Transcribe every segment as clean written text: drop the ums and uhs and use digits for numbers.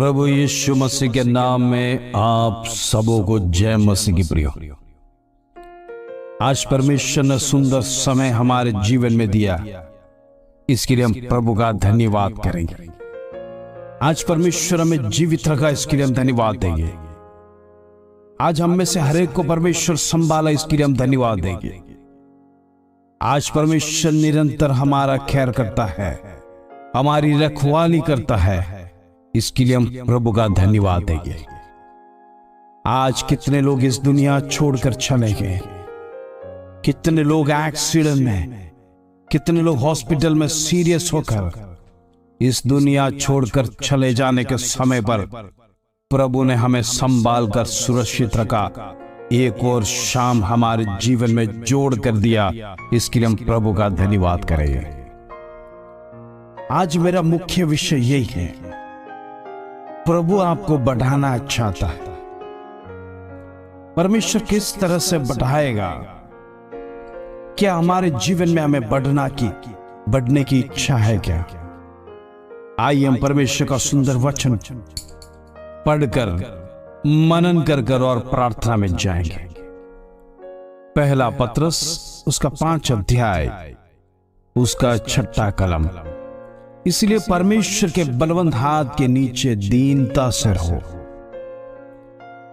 प्रभु यीशु मसीह के नाम में आप सबों को जय मसीह की प्रिय। आज परमेश्वर ने सुंदर समय हमारे जीवन में दिया, इसके लिए हम प्रभु का धन्यवाद करेंगे। आज परमेश्वर हमें जीवित रखा, इसके लिए हम धन्यवाद देंगे। आज हम में से हर एक को परमेश्वर संभाला, इसके लिए हम धन्यवाद देंगे। आज परमेश्वर निरंतर हमारा ख्याल करता है, हमारी रखवाली करता है, इसके लिए हम प्रभु का धन्यवाद देंगे। आज कितने लोग इस दुनिया छोड़कर चले गए, कितने लोग एक्सीडेंट में, कितने लोग हॉस्पिटल में सीरियस होकर इस दुनिया छोड़कर चले जाने के समय पर प्रभु ने हमें संभाल कर सुरक्षित रखा, एक और शाम हमारे जीवन में जोड़ कर दिया, इसके लिए हम प्रभु का धन्यवाद करेंगे। आज मेरा मुख्य विषय यही है, प्रभु आपको बढ़ाना चाहता है। परमेश्वर किस तरह से बढ़ाएगा? क्या हमारे जीवन में हमें बढ़ने की इच्छा है क्या? आइए हम परमेश्वर का सुंदर वचन पढ़कर मनन कर और प्रार्थना में जाएंगे। पहला पत्रस उसका 5 अध्याय उसका 6 कलम। इसलिए परमेश्वर के बलवंत हाथ के नीचे दीनता से रहो,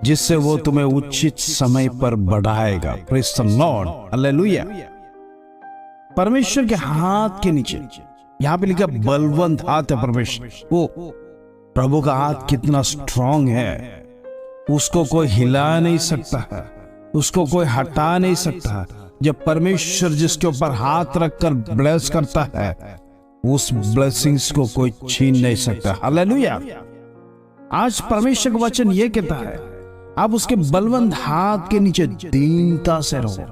जिससे वो तुम्हें उचित समय पर बढ़ाएगा। Praise the Lord, hallelujah. परमेश्वर के हाथ के नीचे, यहां पे लिखा बलवंत हाथ है परमेश्वर। वो प्रभु का हाथ कितना स्ट्रांग है, उसको कोई हिला नहीं सकता है, उसको कोई हटा नहीं सकता। जब परमेश्वर जिसके ऊपर हाथ रखकर ब्लेस करता है, उस ब्लेसिंग्स को कोई छीन नहीं सकता। हालेलुया। आज परमेश्वर का वचन यह कहता है, आप उसके बलवंत हाथ के नीचे दीनता से रहो।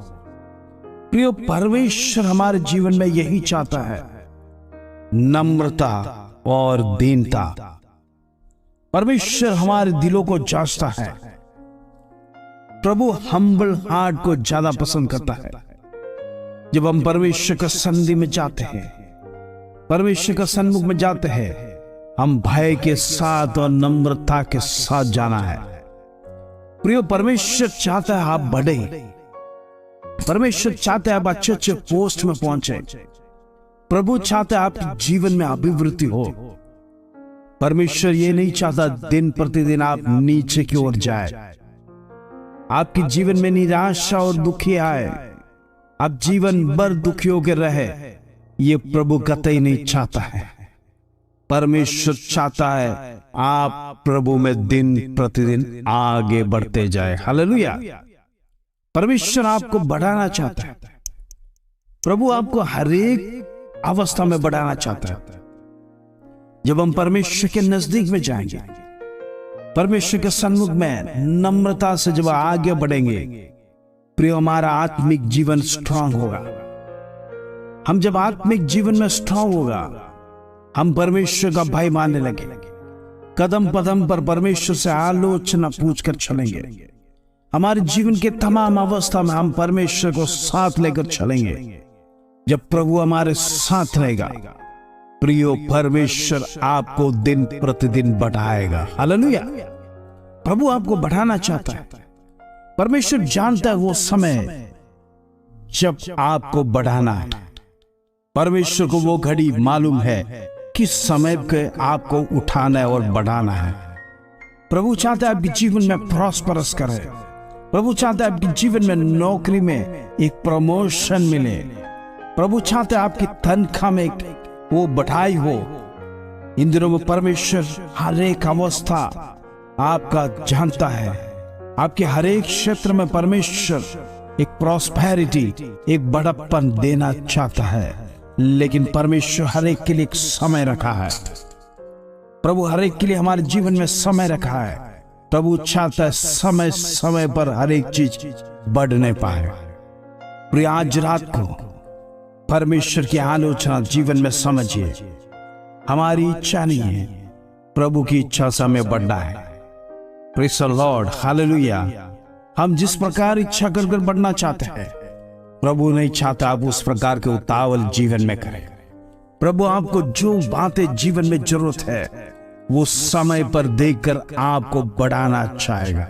प्रिय, परमेश्वर हमारे जीवन में यही चाहता है, नम्रता और दीनता। परमेश्वर हमारे दिलों को जांचता है। प्रभु हम्बल हार्ट को ज्यादा पसंद करता है। जब हम परमेश्वर के सन्निधि में जाते हैं, परमेश्वर का सन्मुख में जाते हैं, हम भय के साथ और नम्रता के साथ जाना है। प्रिय, परमेश्वर चाहता है आप बढ़े, परमेश्वर चाहता है आप अच्छे अच्छे पोस्ट में पहुंचे, प्रभु चाहता है आपके जीवन में अभिवृद्धि हो। परमेश्वर ये नहीं चाहता दिन प्रतिदिन आप नीचे की ओर जाए, आपके जीवन में निराशा और दुखी आए, आप जीवन भर दुखी होकर रहे। ये प्रभु कतई नहीं चाहता है। परमेश्वर चाहता है आप प्रभु में दिन प्रतिदिन आगे बढ़ते जाए। हालेलुया। परमेश्वर आपको बढ़ाना चाहता है। प्रभु आपको हर एक अवस्था में बढ़ाना चाहता है। जब हम परमेश्वर के नजदीक में जाएंगे, परमेश्वर के सन्मुख में नम्रता से जब आगे बढ़ेंगे, प्रिय, हमारा आत्मिक जीवन स्ट्रांग होगा। हम जब आत्मिक जीवन में स्ट्रांग होगा, हम परमेश्वर का भय मानने लगे, कदम कदम पर परमेश्वर से आलोचना पूछकर चलेंगे। हमारे जीवन के तमाम अवस्था में हम परमेश्वर को साथ लेकर चलेंगे। जब प्रभु हमारे साथ रहेगा, प्रियो, परमेश्वर आपको दिन प्रतिदिन बढ़ाएगा। हालेलुया। प्रभु आपको बढ़ाना चाहता है। परमेश्वर जानता है वो समय जब आपको बढ़ाना है। परमेश्वर को वो घड़ी मालूम है किस समय के आपको उठाना है और बढ़ाना है। प्रभु चाहता है आपके जीवन में प्रॉस्परस करे। प्रभु चाहता है आपके जीवन में नौकरी में एक प्रमोशन मिले। प्रभु चाहता है आपकी तनख्वाह में वो बढ़ाई हो। इन दिनों में परमेश्वर हर एक अवस्था आपका जानता है। आपके हर एक क्षेत्र में परमेश्वर एक प्रॉस्पेरिटी, एक बड़प्पन देना चाहता है। लेकिन परमेश्वर हर एक के लिए एक समय रखा है। प्रभु हर एक के लिए हमारे जीवन में समय रखा है। प्रभु चाहता है समय समय पर हर एक चीज बढ़ने पाए। प्रिय, आज रात को परमेश्वर की आलोचना जीवन में समझिए। हमारी इच्छा नहीं है, प्रभु की इच्छा से हमें बढ़ना है। Praise the Lord, hallelujah. हम जिस प्रकार इच्छा कर बढ़ना चाहते हैं, प्रभु नहीं चाहता आप उस प्रकार के उतावल जीवन में करें। प्रभु आपको जो बातें जीवन में जरूरत है, वो समय पर देखकर आपको बढ़ाना चाहेगा।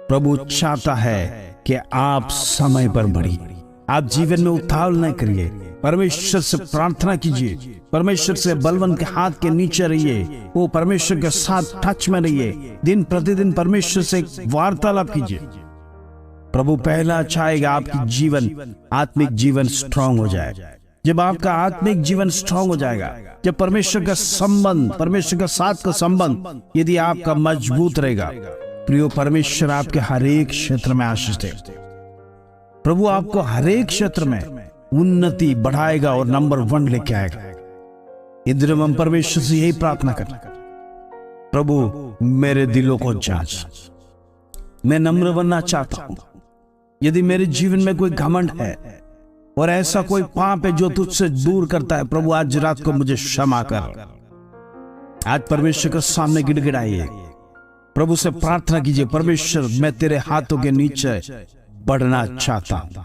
प्रभु चाहता है कि आप समय पर बढ़िए। आप जीवन में उतावल न करिए, परमेश्वर से प्रार्थना कीजिए, परमेश्वर से बलवंत के हाथ के नीचे रहिए, वो परमेश्वर के साथ टच में रहिए, दिन प्रतिदिन परमेश्वर से वार्तालाप कीजिए। प्रभु पहला चाहेगा आपकी जीवन, आत्मिक जीवन स्ट्रांग हो जाए। जब आपका आत्मिक जीवन स्ट्रांग हो जाएगा, जब परमेश्वर का संबंध, परमेश्वर के साथ का संबंध यदि आपका मजबूत रहेगा, प्रियो, परमेश्वर आपके हर एक क्षेत्र में आशीष देगा। प्रभु आपको हर एक क्षेत्र में उन्नति बढ़ाएगा और नंबर 1 लेके आएगा। इधर हम परमेश्वर से यही प्रार्थना करें, प्रभु मेरे दिलों को जांच, मैं नम्र बनना चाहता हूं। यदि मेरे जीवन में कोई घमंड है और ऐसा कोई पाप है जो तुझसे दूर करता है, प्रभु आज रात को मुझे क्षमा कर। आज परमेश्वर के सामने गिड़गिड़ाइए, प्रभु से प्रार्थना कीजिए, परमेश्वर मैं तेरे हाथों के नीचे बढ़ना चाहता हूं।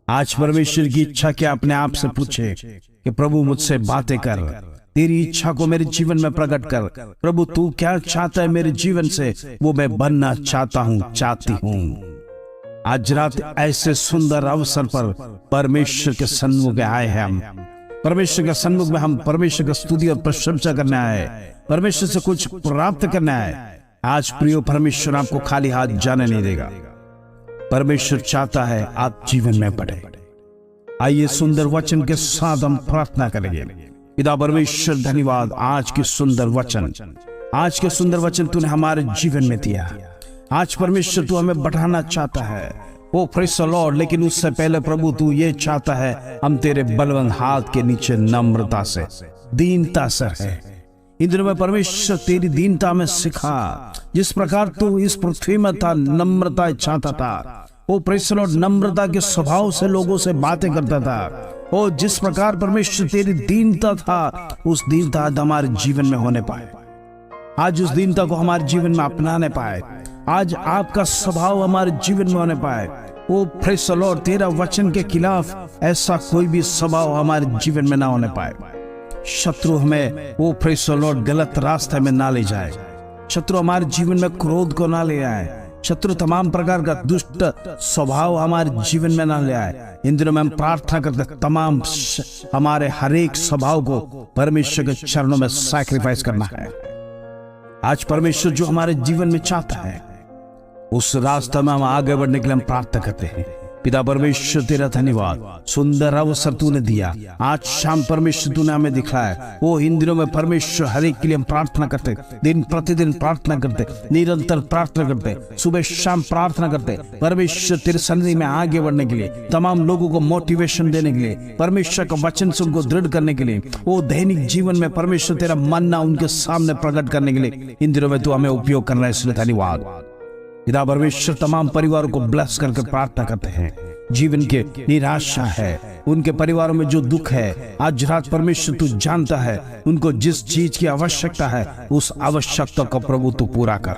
आज परमेश्वर की इच्छा क्या, अपने आप से पूछे कि प्रभु मुझसे बातें कर, तेरी इच्छा को मेरे जीवन में प्रकट कर। प्रभु तू क्या चाहता है मेरे जीवन से, वो मैं बनना चाहता हूं, चाहती हूं। आज रात ऐसे सुंदर अवसर पर परमेश्वर के सन्मुख में आए हैं। हम परमेश्वर के सन्मुख में, हम परमेश्वर की स्तुति और प्रशंसा करने आए, परमेश्वर से कुछ प्राप्त करने आए। आज प्रियो, परमेश्वर आपको खाली हाथ जाने नहीं देगा। परमेश्वर चाहता है आप जीवन में बढ़े। आइए सुंदर वचन के साथ हम प्रार्थना करेंगे। पिता परमेश्वर धन्यवाद आज के सुंदर वचन, आज के सुंदर वचन तूने हमारे जीवन में दिया। आज परमेश्वर तू हमें बढ़ाना चाहता है, ओ प्रेज़ द लॉर्ड। लेकिन उससे पहले प्रभु तू ये चाहता है हम तेरे बलवंत हाथ के नीचे नम्रता से, दीनता से है। इन दिनों में परमेश्वर तेरी दीनता में सिखा, जिस प्रकार तू इस पृथ्वी में था, नम्रता चाहता था। ओ प्रेज़ द लॉर्ड, नम्रता के स्वभाव से लोगों से बातें करता था। ओ जिस प्रकार परमेश्वर तेरी दीनता था, उस दीनता हमारे जीवन में होने पाए। आज उस दीनता को हमारे जीवन में अपनाने पाए। आज आपका स्वभाव हमारे जीवन में होने पाए। ओ प्रेज़ द लॉर्ड, तेरा वचन के खिलाफ ऐसा कोई भी स्वभाव हमारे जीवन में ना होने पाए। शत्रु हमें, ओ प्रेज़ द लॉर्ड, गलत रास्ते में ना ले जाए। शत्रु हमारे जीवन में क्रोध को ना ले आए। शत्रु तमाम प्रकार का दुष्ट स्वभाव हमारे जीवन में ना ले आए। इन दिनों में हम प्रार्थना करते, तमाम हमारे हर एक स्वभाव को परमेश्वर के चरणों में सैक्रिफाइस करना है। आज परमेश्वर जो हमारे जीवन में चाहता है, उस रास्ते में हम आगे बढ़ने के लिए हम प्रार्थना करते हैं। पिता परमेश्वर तेरा धन्यवाद, सुंदर अवसर तूने दिया। आज शाम परमेश्वर तूने हमें दिखाया। वो इन दिनों में परमेश्वर हर एक के लिए हम प्रार्थना करते, दिन प्रतिदिन प्रार्थना करते, निरंतर प्रार्थना करते, सुबह शाम प्रार्थना करते। परमेश्वर तेरे सन्निधि में आगे बढ़ने के लिए, तमाम लोगों को मोटिवेशन देने के लिए, परमेश्वर का वचन से उनको दृढ़ करने के लिए, वो दैनिक जीवन में परमेश्वर तेरा मन्ना उनके सामने प्रकट करने के लिए इन दिनों में तू हमें उपयोग करना है, इसलिए धन्यवाद। पिता परमेश्वर तमाम परिवारों को ब्लेस करके प्रार्थना करते हैं। जीवन के निराशा है, उनके परिवारों में जो दुख है, आज रात परमेश्वर तू जानता है उनको जिस चीज की आवश्यकता है, उस आवश्यकता को प्रभु तू पूरा कर।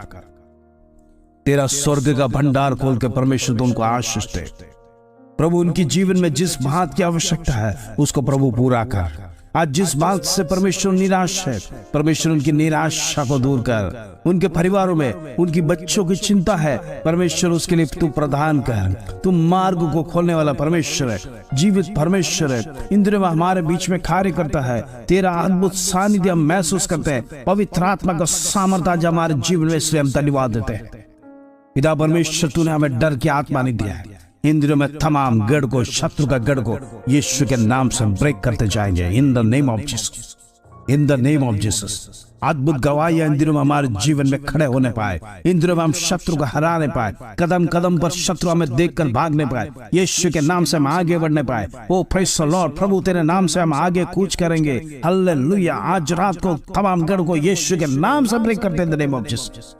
तेरा स्वर्ग का भंडार खोल के परमेश्वर तू उनको आशीष दे। प्रभु उनकी जीवन में जिस बात की आवश्यकता है उसको प्रभु पूरा कर। आज जिस बात से परमेश्वर निराश है, परमेश्वर उनकी निराशा को दूर कर। उनके परिवारों में उनकी बच्चों की चिंता है, परमेश्वर उसके लिए तू प्रदान कर। तू मार्ग को खोलने वाला परमेश्वर है, जीवित परमेश्वर है। इन दिनों में हमारे बीच में कार्य करता है। तेरा अद्भुत सानिध्य हम महसूस करते हैं। पवित्र आत्मा का सामर्थ्य आज हमारे जीवन में, इसलिए हम धन्यवाद देते हैं। पिता परमेश्वर तूने हमें डर की आत्मा नहीं दिया है। इन दिनों में तमाम गढ़ को, शत्रु का गढ़ को यीशु के नाम से ब्रेक करते जाएंगे। इन the name of Jesus, in the name of Jesus. अद्भुत गवाहियां इन दिनों में हमारे जीवन में खड़े होने पाए। इन दिनों में हम शत्रु को हराने पाए, कदम कदम पर शत्रु हमें देखकर भागने पाए। यीशु के नाम से हम आगे बढ़ने पाए। ओ प्रेज़ द लॉर्ड, प्रभु तेरे नाम से हम आगे कूच करेंगे। हालेलुया। आज रात को तमाम गढ़ को यीशु के नाम से ब्रेक करते हैं, in the name of Jesus.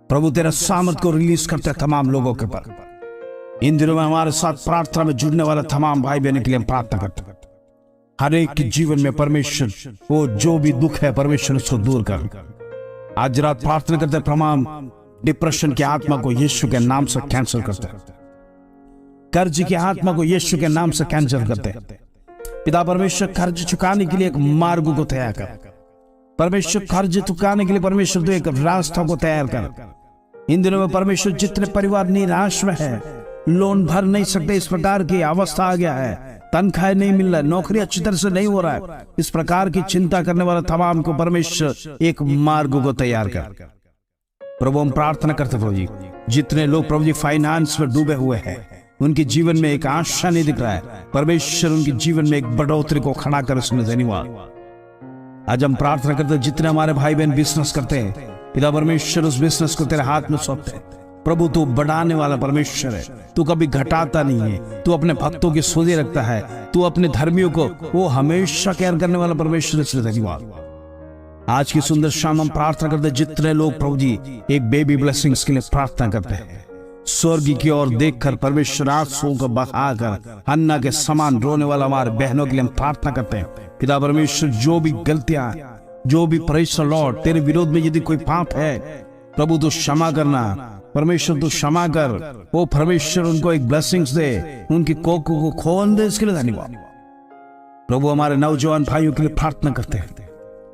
प्रभु तेरा सामर्थ को रिलीज करते हैं तमाम लोगों के पर। इन दिनों में हमारे साथ प्रार्थना में जुड़ने वाला तमाम भाई बहनों के लिए हम प्रार्थना करते हैं। हर एक के जीवन में परमेश्वर वो जो भी दुख है, परमेश्वर उसको दूर कर। आज रात प्रार्थना करते हैं, तमाम डिप्रेशन की आत्मा को यीशु के नाम से कैंसिल करते हैं। कर्ज की आत्मा को यीशु के नाम से कैंसिल करते हैं। पिता परमेश्वर कर्ज चुकाने के लिए एक मार्ग को तैयार कर। परमेश्वर कर्ज चुकाने के लिए परमेश्वर तो एक रास्ता को तैयार कर। इन दिनों में परमेश्वर जितने परिवार निराश में है, लोन भर नहीं सकते, इस प्रकार की अवस्था आ गया है, तनख्वाह नहीं मिल रहा है, नौकरी अच्छी तरह से नहीं हो रहा है, इस प्रकार की चिंता करने वाला तमाम को परमेश्वर एक मार्ग को तैयार कर। प्रभु हम प्रार्थना करते प्रभु जी, जितने लोग प्रभु जी फाइनेंस में डूबे हुए हैं, उनके जीवन में एक आशा नहीं दिख रहा है, परमेश्वर उनके जीवन में एक बढ़ोतरी को खड़ा कर उसमें धन्यवाद। आज हम प्रार्थना करते हैं जितने हमारे भाई बहन बिजनेस करते हैं, पिता परमेश्वर उस बिजनेस को तेरे हाथ में सौंपते हैं। प्रभु तू बढ़ाने वाला परमेश्वर है, तू कभी घटाता नहीं है, तू अपने भक्तों की सुधि रखता है, तू अपने धर्मियों को वो हमेशा केयर करने वाला परमेश्वर, इसलिए धन्यवाद। आज की सुंदर शाम हम प्रार्थना करते हैं जितने लोग प्रभु जी एक बेबी ब्लेसिंग्स के लिए प्रार्थना करते हैं, स्वर्ग की ओर देखकर परमेश्वर आंसुओं को बहाकर हन्ना के समान रोने वाला हमारे बहनों के लिए हम प्रार्थना करते हैं। पिता परमेश्वर जो भी गलतियां, जो भी परमेश्वर लॉर्ड तेरे विरोध में यदि कोई पाप है, प्रभु तो क्षमा करना, परमेश्वर तो क्षमा कर। वो परमेश्वर उनको एक ब्लेसिंग्स दे, उनकी कोकों को खोल दे, इसके लिए धन्यवाद। प्रभु हमारे नौजवान भाइयों के लिए प्रार्थना करते हैं,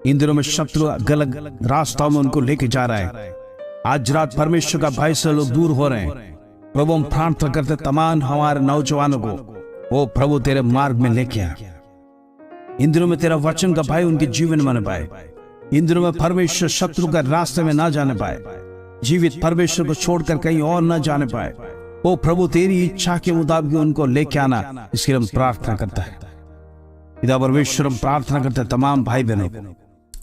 इन दिनों में शत्रु गलत रास्ताओं में उनको लेके जा रहा है। आज रात परमेश्वर का भय से लोग दूर हो रहे हैं। प्रभु हम प्रार्थना करते तमाम हमारे नौजवानों को वो प्रभु तेरे मार्ग में लेके आ। इन दिनों में तेरा वचन का भय उनके जीवन में न पाए, इन दिनों में परमेश्वर शत्रु का रास्ते में ना जाने पाए, जीवित परमेश्वर को छोड़कर कहीं और न जाने पाए। ओ प्रभु तेरी इच्छा के मुताबिक उनको लेके आना, इसके हम प्रार्थना करता है। पिता परमेश्वर हम प्रार्थना करते तमाम भाई बहनों को,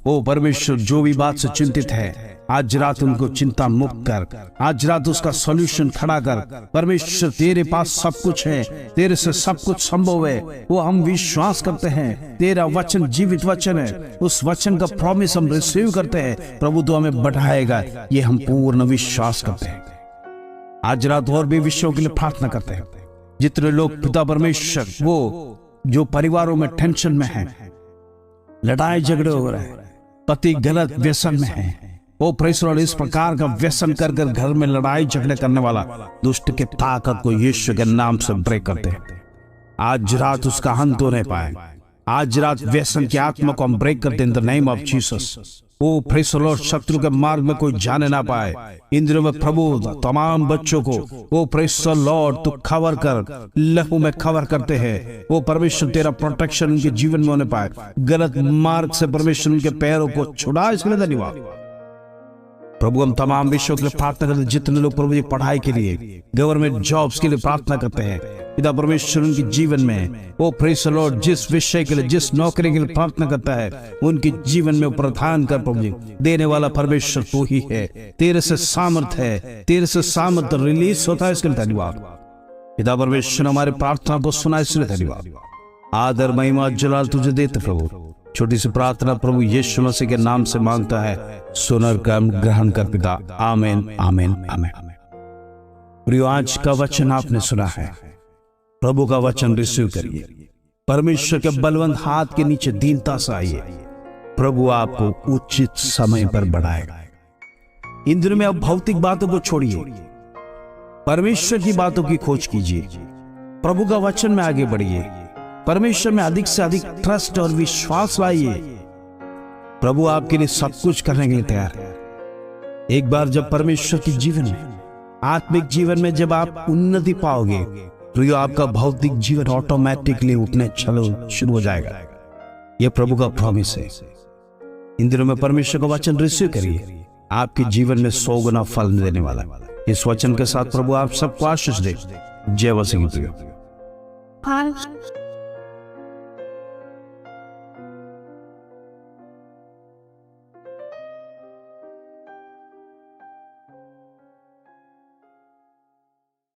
ओ परमेश्वर जो भी बात से चिंतित है, आज रात उनको चिंता मुक्त कर, आज रात उसका सॉल्यूशन खड़ा कर। परमेश्वर तेरे पास सब कुछ है, तेरे से सब कुछ संभव है, वो हम विश्वास करते हैं। तेरा वचन जीवित वचन है, उस वचन का प्रॉमिस हम रिसीव करते हैं। प्रभु तो हमें बढ़ाएगा, ये हम पूर्ण विश्वास करते हैं। आज रात और भी विषयों के लिए प्रार्थना करते हैं, जितने लोग पिता परमेश्वर वो जो परिवारों में टेंशन में है, लड़ाई झगड़े हो रहे हैं, पति गलत व्यसन में है, वो परमेश्वर इस प्रकार का व्यसन कर कर घर में लड़ाई झगड़े करने वाला दुष्ट के ताकत को यीशु के नाम से ब्रेक करते हैं। आज रात उसका अंत हो नहीं पाए, आज रात व्यसन की आत्मा को हम ब्रेक करते हैं in the name of Jesus. वो परमेश्वर शत्रु के मार्ग में कोई जाने ना पाए। इन दिनों में प्रभु तमाम बच्चों को वो परमेश्वर लॉर्ड तू कवर कर, लहू में कवर करते हैं। वो परमेश्वर तेरा प्रोटेक्शन उनके जीवन में होने पाए, गलत मार्ग से परमेश्वर उनके पैरों को छुड़ा, इसके लिए धन्यवाद। प्रभु हम तमाम विषयों के लिए प्रार्थना करते हैं, जितने लोग प्रभु जी पढ़ाई के लिए, गवर्नमेंट जॉब्स के लिए प्रार्थना करते हैं, पिता परमेश्वर उनके जीवन में वो परमेश्वर लॉर्ड जिस विषय के लिए, जिस नौकरी के लिए प्रार्थना करता है, उनके जीवन में प्रदान कर। प्रभु जी देने वाला परमेश्वर तू ही है, तेरे से सामर्थ है, तेरे से सामर्थ रिलीज होता है, इसके लिए धन्यवाद। पिता परमेश्वर हमारे प्रार्थना को सुना, इसलिए धन्यवाद। आदर महिमा जलाल तुझे देते प्रभु। छोटी सी प्रार्थना प्रभु यीशु मसीह के नाम से मांगता है, सुनर काम ग्रहण कर पिता, आमीन आमीन आमीन। प्रियो आज का वचन आपने सुना है, प्रभु का वचन रिसीव करिए। परमेश्वर के बलवंत हाथ के नीचे दीनता से आइए, प्रभु आपको उचित समय पर बढ़ाएगा। इन दिनों में आप भौतिक बातों को छोड़िए, परमेश्वर की बातों की खोज कीजिए, प्रभु का वचन में आगे बढ़िए, परमेश्वर में अधिक से अधिक ट्रस्ट और विश्वास लाइए। प्रभु आपके लिए सब कुछ करने के लिए तैयार है। एक बार जब परमेश्वर के जीवन में, आत्मिक जीवन में जब आप उन्नति पाओगे, तो आपका भौतिक जीवन ऑटोमेटिकली उठने चलो शुरू हो जाएगा। यह प्रभु का प्रॉमिस है। इन दिनों में परमेश्वर का वचन रिसीव करिए, आपके जीवन में 100 गुना फल देने वाला है। इस वचन के साथ प्रभु आप सबको आशीष दे। जय मसीह।